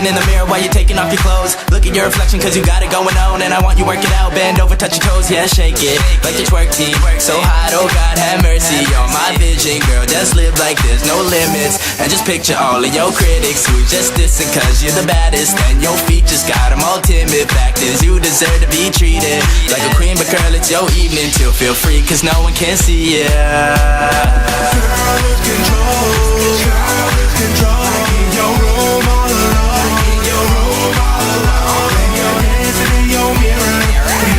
Looking in the mirror while you're taking off your clothes. Look at your reflection cause you got it going on. And I want you work it out, bend over, touch your toes. Yeah, shake it like the twerk team. So hot, oh God, have mercy on my vision. Girl, just live like there's no limits. And just picture all of your critics who just dissing cause you're the baddest. And your features got them all timid. Fact is you deserve to be treated like a queen, but girl, it's your evening till feel free cause no one can see ya. Girl, lose control. Girl, lose control. Like in your room all alone. Like in your room all alone. And you're dancing in your mirror.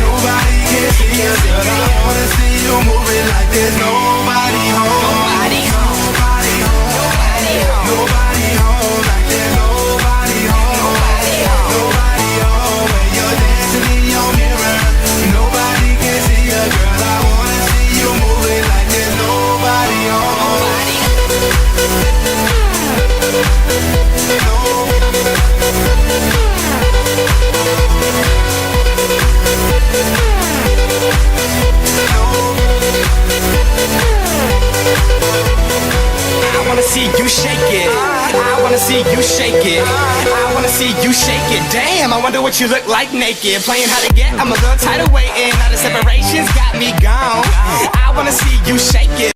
Nobody can see us. Girl, I wanna see you moving like there's nobody home. Nobody home. Nobody home. Nobody home. Nobody home. Like there's nobody home. Nobody home. Nobody home. When you're dancing in your mirror, nobody can see us. Girl, I wanna see you moving like there's nobody home. I wanna see you shake it. I wanna see you shake it. I wanna see you shake it. Damn, I wonder what you look like naked. Playing how to get, I'm a little tighter waiting. Now the separations got me gone. I wanna see you shake it.